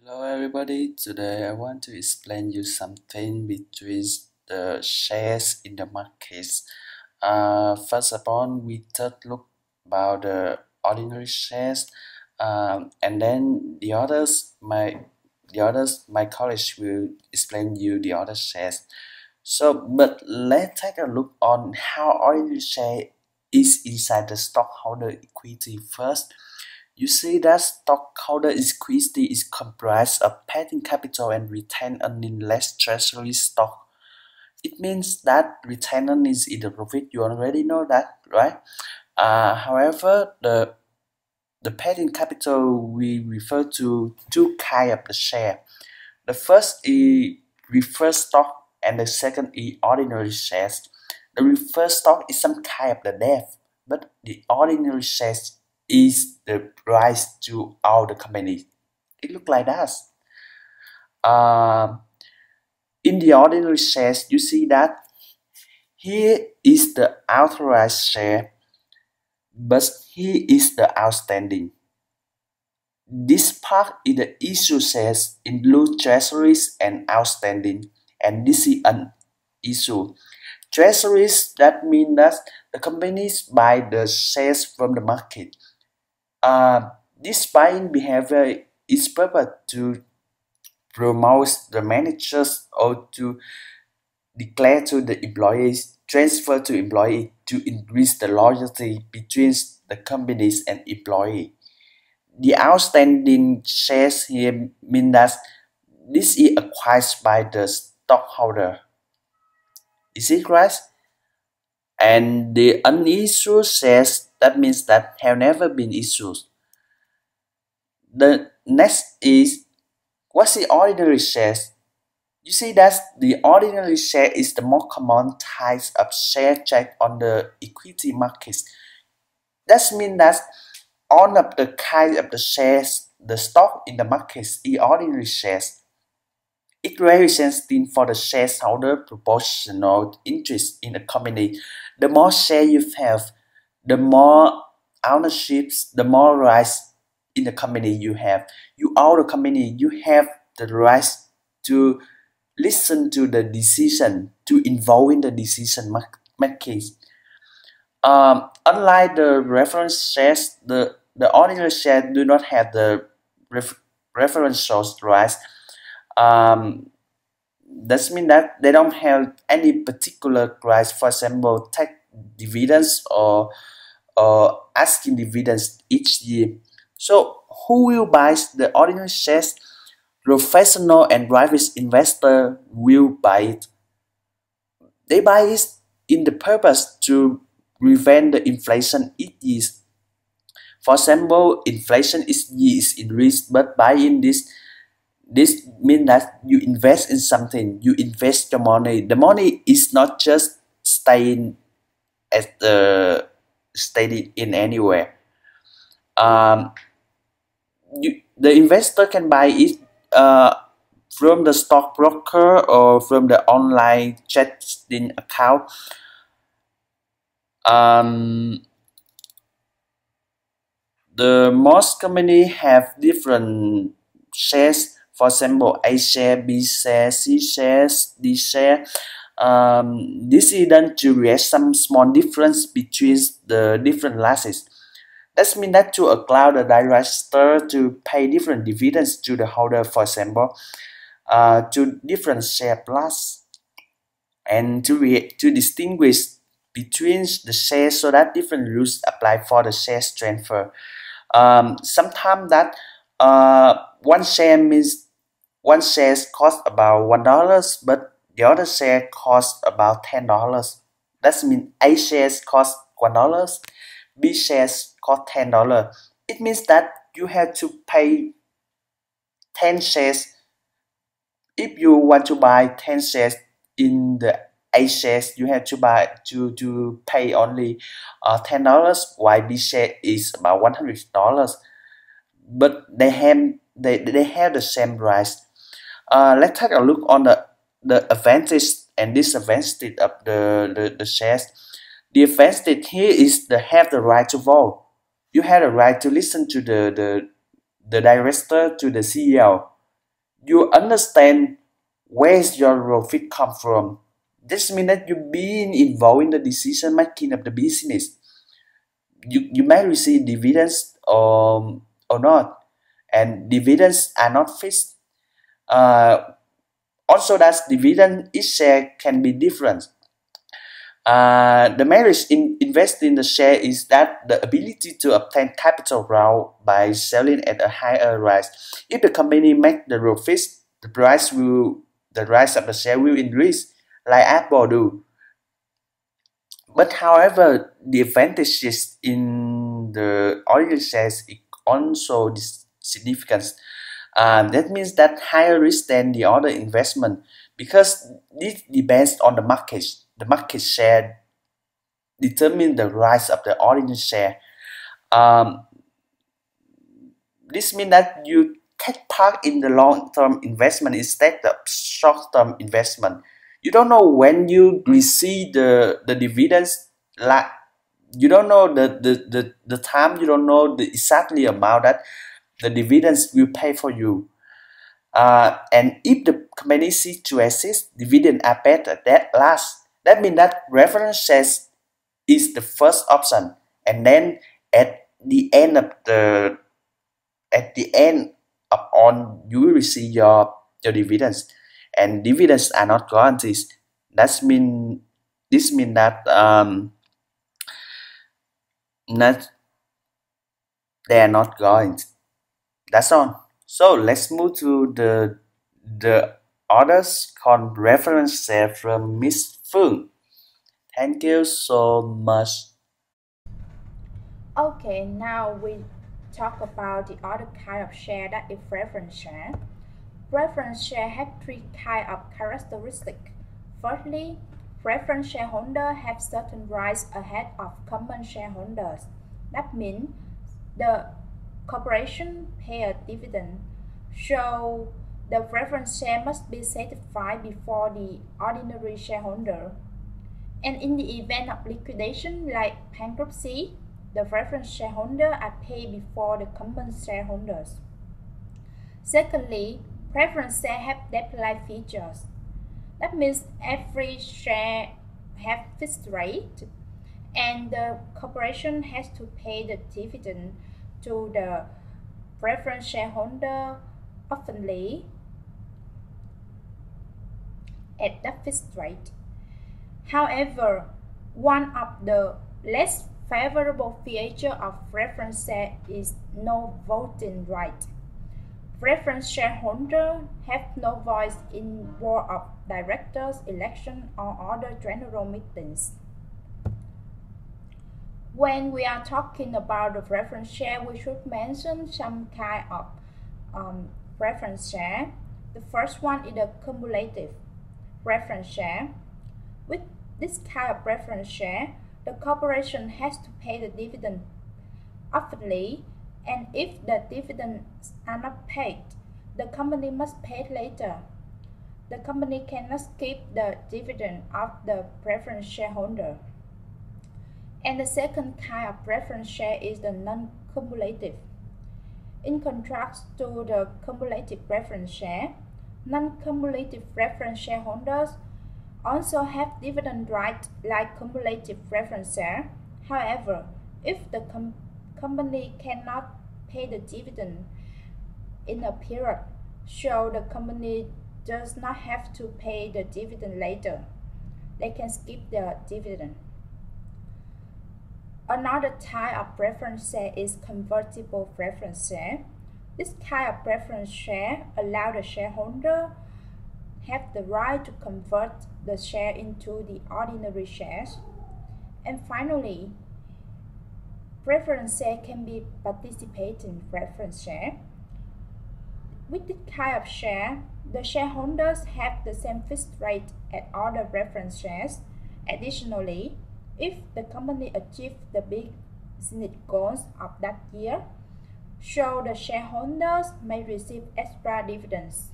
Hello everybody, today I want to explain you something between the shares in the markets. First of all, we take look about the ordinary shares, and then my college will explain you the other shares. But let's take a look on how ordinary share is inside the stockholder equity first. You see that stockholder equity is comprised of paid-in capital and retained earnings less treasury stock. It means that retained earnings is the profit. You already know that, right? However, the paid-in capital we refer to two kinds of the share. The first is referred stock, and the second is ordinary shares. The referred stock is some kind of the debt, but the ordinary shares is the price to all the company. It look like that. Um, in the ordinary shares, you see that here is the authorized share, but here is the outstanding. This part is the issue shares include treasuries and outstanding, and this is an issue. Treasuries, that means that the companies buy the shares from the market. This buying behavior is purpose to promote the managers or to declare to the employees, transfer to employee to increase the loyalty between the companies and employee. The outstanding shares here mean that this is acquired by the stockholder. Is it right? And the unissued shares, that means that have never been issued. The next is what's the ordinary shares? You see that the ordinary share is the more common type of share traded on the equity markets. That means that all of the kind of the shares, the stock in the markets is ordinary shares. It represents for the shareholder proportional interest in the company. The more share you have, the more ownerships, the more rights in the company you have. You own the company, you have the rights to listen to the decision, to involve in the decision making. Unlike the reference shares, the ordinary shares do not have the referential rights. Um, that means that they don't have any particular rights. For example, take dividends or asking dividends each year. So who will buy the ordinary shares? Professional and private investor will buy it. They buy it in the purpose to prevent the inflation each year. For example, inflation is increased, but buying this means that you invest in something. You invest your money. The money is not just staying at the steady in anywhere. Um, the investor can buy it from the stockbroker or from the online trading account. Um, the most company have different shares. For example, A share, B share, C shares, D share. This is done to create some small difference between the different classes. That means that to allow the director to pay different dividends to the holder, for example, to different share class, and to distinguish between the shares so that different rules apply for the shares transfer. Sometimes that one share means one share cost about $1, but the other share cost about $10. That means A shares cost $1, B shares cost $10. It means that you have to pay 10 shares. If you want to buy 10 shares in the A shares, you have to pay only $10, while B share is about $100. But they have the same price. Let's take a look on the advantage and disadvantage of the shares. The advantage here is to have the right to vote. You have the right to listen to the director, to the CEO. You understand where's your profit come from. This means that you've been involved in the decision making of the business. You may receive dividends or not, and dividends are not fixed. Also, that dividend each share can be different. The merit in investing in the share is that the ability to obtain capital growth by selling at a higher price. If the company make the profit, the price of the share will increase, like Apple do. But however, the advantages in the original shares is also significant. That means that higher risk than the other investment because this depends on the market. The market share determine the rise of the original share. Um, this means that you take part in the long-term investment instead of short-term investment. You don't know when you receive the dividends, like you don't know the time, you don't know the exactly amount that the dividends will pay for you. And if the company cease to exist, dividend are better that last. That means that reference shares is the first option, and then at the end of the at the end of on you will receive your dividends, and dividends are not guaranteed. That's mean this mean that not they are not guaranteed. That's all. So let's move to the others called reference share from Miss Phương. Thank you so much. Okay, now we talk about the other kind of share that is preference share. Preference share have three kinds of characteristics. Firstly, preference shareholders have certain rights ahead of common shareholders. That means the corporation pay a dividend, so the preference share must be certified before the ordinary shareholder. And in the event of liquidation like bankruptcy, the preference shareholders are paid before the common shareholders. Secondly, preference shares have debt-like features. That means every share has fixed rate, and the corporation has to pay the dividend to the preference shareholder oftenly at that fixed rate. However, one of the less favorable features of preference share is no voting right. Preference shareholders have no voice in board of directors election or other general meetings. When we are talking about the preference share, we should mention some kind of preference share. The first one is the cumulative preference share. With this kind of preference share, the corporation has to pay the dividend oftenly, and if the dividends are not paid, the company must pay later. The company cannot skip the dividend of the preference shareholder. And the second kind of preference share is the non-cumulative. In contrast to the cumulative preference share, non-cumulative preference shareholders also have dividend rights like cumulative preference share. However, if the company cannot pay the dividend in a period, so the company does not have to pay the dividend later. They can skip the dividend. Another type of preference share is convertible preference share. This kind of preference share allows the shareholder have the right to convert the share into the ordinary shares. And finally, preference share can be participating preference share. With this kind of share, the shareholders have the same fixed rate as other preference shares. Additionally, if the company achieves the business goals of that year, so the shareholders may receive extra dividends.